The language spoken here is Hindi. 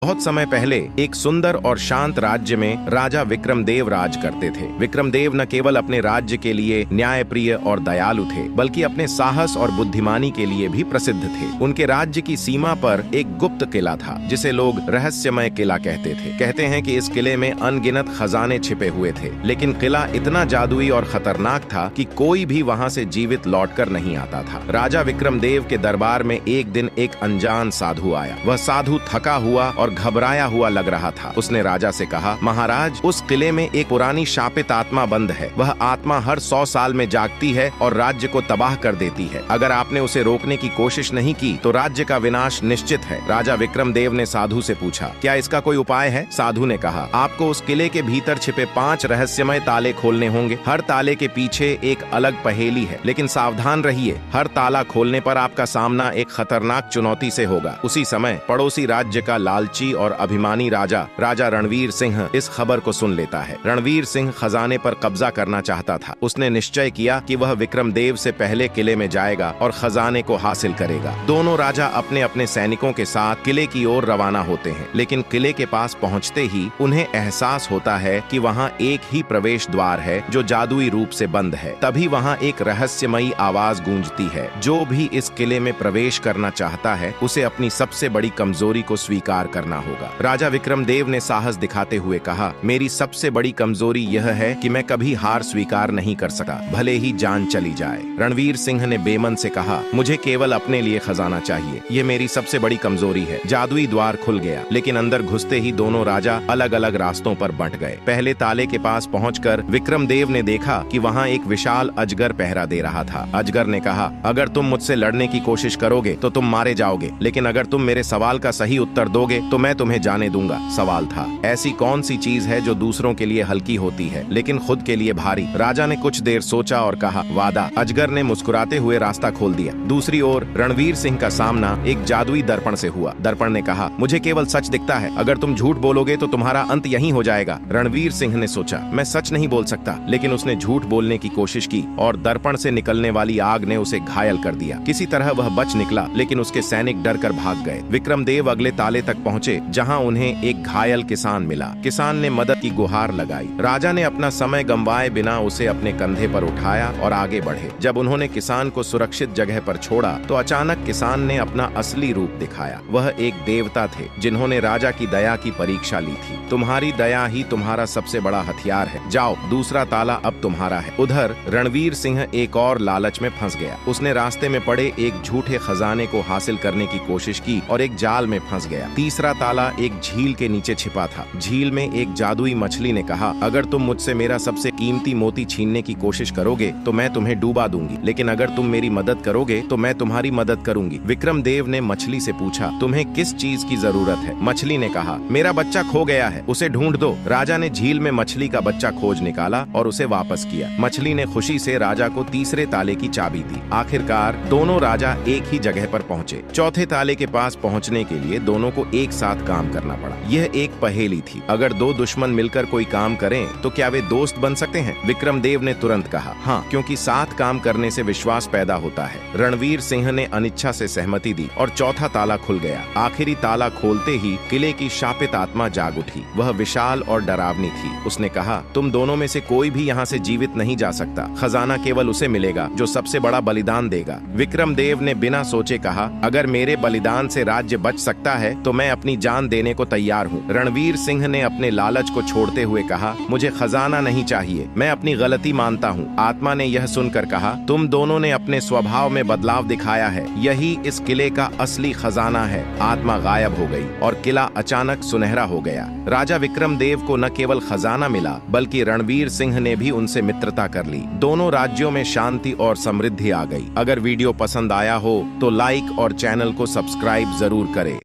बहुत समय पहले एक सुंदर और शांत राज्य में राजा विक्रमदेव राज करते थे। विक्रमदेव न केवल अपने राज्य के लिए न्यायप्रिय और दयालु थे, बल्कि अपने साहस और बुद्धिमानी के लिए भी प्रसिद्ध थे। उनके राज्य की सीमा पर एक गुप्त किला था, जिसे लोग रहस्यमय किला कहते थे। कहते हैं कि इस किले में अनगिनत खजाने छिपे हुए थे, लेकिन किला इतना जादुई और खतरनाक था कि कोई भी वहां से जीवित लौटकर नहीं आता था। राजा विक्रमदेव के दरबार में एक दिन एक अनजान साधु आया। वह साधु थका हुआ और घबराया हुआ लग रहा था। उसने राजा से कहा, महाराज, उस किले में एक पुरानी शापित आत्मा बंद है। वह आत्मा हर 100 साल में जागती है और राज्य को तबाह कर देती है। अगर आपने उसे रोकने की कोशिश नहीं की तो राज्य का विनाश निश्चित है। राजा विक्रमदेव ने साधु से पूछा, क्या इसका कोई उपाय है? साधु ने कहा, आपको उस किले के भीतर छिपे 5 रहस्यमय ताले खोलने होंगे। हर ताले के पीछे एक अलग पहेली है, लेकिन सावधान रहिए, हर ताला खोलने पर आपका सामना एक खतरनाक चुनौती से होगा। उसी समय पड़ोसी राज्य का लालची और अभिमानी राजा रणवीर सिंह इस खबर को सुन लेता है। रणवीर सिंह खजाने पर कब्जा करना चाहता था। उसने निश्चय किया कि वह विक्रमदेव से पहले किले में जाएगा और खजाने को हासिल करेगा। दोनों राजा अपने अपने सैनिकों के साथ किले की ओर रवाना होते हैं, लेकिन किले के पास पहुंचते ही उन्हें एहसास होता है कि वहां एक ही प्रवेश द्वार है जो जादुई रूप से बंद है। तभी वहां एक रहस्यमयी आवाज गूंजती है, जो भी इस किले में प्रवेश करना चाहता है उसे अपनी सबसे बड़ी कमजोरी को स्वीकार करना होगा। राजा विक्रमदेव ने साहस दिखाते हुए कहा, मेरी सबसे बड़ी कमजोरी यह है कि मैं कभी हार स्वीकार नहीं कर सकता, भले ही जान चली जाए। रणवीर सिंह ने बेमन से कहा, मुझे केवल अपने लिए खजाना चाहिए, ये मेरी सबसे बड़ी कमजोरी है। जादुई द्वार खुल गया, लेकिन अंदर घुसते ही दोनों राजा अलग अलग रास्तों पर बंट गए। पहले ताले के पास पहुंचकर विक्रमदेव ने देखा कि वहां एक विशाल अजगर पहरा दे रहा था। अजगर ने कहा, अगर तुम मुझसे लड़ने की कोशिश करोगे तो तुम मारे जाओगे, लेकिन अगर तुम मेरे सवाल का सही उत्तर दोगे तो मैं तुम्हें जाने दूंगा। सवाल था, ऐसी कौन सी चीज है जो दूसरों के लिए हल्की होती है लेकिन खुद के लिए भारी? राजा ने कुछ देर सोचा और कहा, वादा। अजगर ने मुस्कुराते हुए रास्ता खोल दिया। दूसरी ओर रणवीर सिंह का सामना एक जादुई दर्पण से हुआ। दर्पण ने कहा, मुझे केवल सच दिखता है, अगर तुम झूठ बोलोगे तो तुम्हारा अंत यहीं हो जाएगा। रणवीर सिंह ने सोचा, मैं सच नहीं बोल सकता, लेकिन उसने झूठ बोलने की कोशिश की और दर्पण से निकलने वाली आग ने उसे घायल कर दिया। किसी तरह वह बच निकला, लेकिन उसके सैनिक डर कर भाग गए। विक्रमदेव अगले ताले तक पहुंचे, जहां उन्हें एक घायल किसान मिला। किसान ने मदद की गुहार लगाई। राजा ने अपना समय गंवाए बिना उसे अपने कंधे पर उठाया और आगे बढ़े। जब उन्होंने किसान को सुरक्षित जगह पर छोड़ा तो अचानक किसान ने अपना असली रूप दिखाया। वह एक देवता थे, जिन्होंने राजा की दया की परीक्षा ली थी। तुम्हारी दया ही तुम्हारा सबसे बड़ा हथियार है, जाओ, दूसरा ताला अब तुम्हारा है। उधर रणवीर सिंह एक और लालच में फंस गया। उसने रास्ते में पड़े एक झूठे खजाने को हासिल करने की कोशिश की और एक जाल में फंस गया। तीसरा ताला एक झील के नीचे छिपा था। झील में एक जादुई मछली ने कहा, अगर तुम मुझसे मेरा सबसे कीमती मोती छीनने की कोशिश करोगे तो मैं तुम्हें डूबा दूंगी, लेकिन अगर तुम मेरी मदद करोगे तो मैं तुम्हारी मदद करूंगी। विक्रमदेव ने मछली से पूछा, तुम्हें किस चीज की जरूरत है? मछली ने कहा, मेरा बच्चा खो गया है, उसे ढूंढ दो। राजा ने झील में मछली का बच्चा खोज निकाला और उसे वापस किया। मछली ने खुशी से राजा को तीसरे ताले की चाबी दी। आखिरकार दोनों राजा एक ही जगह पर पहुंचे। चौथे ताले के पास पहुंचने के लिए दोनों को एक साथ काम करना पड़ा। यह एक पहेली थी, अगर 2 दुश्मन मिलकर कोई काम करें तो क्या वे दोस्त बन सकते हैं? विक्रमदेव ने तुरंत कहा, हाँ, क्योंकि साथ काम करने से विश्वास पैदा होता है। रणवीर सिंह ने अनिच्छा से सहमति दी और चौथा ताला खुल गया। आखिरी ताला खोलते ही किले की शापित आत्मा जाग उठी। वह विशाल और डरावनी थी। उसने कहा, तुम दोनों में से कोई भी यहाँ से जीवित नहीं जा सकता। खजाना केवल उसे मिलेगा जो सबसे बड़ा बलिदान देगा। विक्रमदेव ने बिना सोचे कहा, अगर मेरे बलिदान से राज्य बच सकता है तो मैं अपनी जान देने को तैयार हूँ। रणवीर सिंह ने अपने लालच को छोड़ते हुए कहा, मुझे खजाना नहीं चाहिए, मैं अपनी गलती मानता हूँ। आत्मा ने यह सुनकर कहा, तुम दोनों ने अपने स्वभाव में बदलाव दिखाया है, यही इस किले का असली खजाना है। आत्मा गायब हो गई और किला अचानक सुनहरा हो गया। राजा विक्रमदेव को न केवल खजाना मिला, बल्कि रणवीर सिंह ने भी उनसे मित्रता कर ली। दोनों राज्यों में शांति और समृद्धि आ गई। अगर वीडियो पसंद आया हो तो लाइक और चैनल को सब्सक्राइब जरूर करें।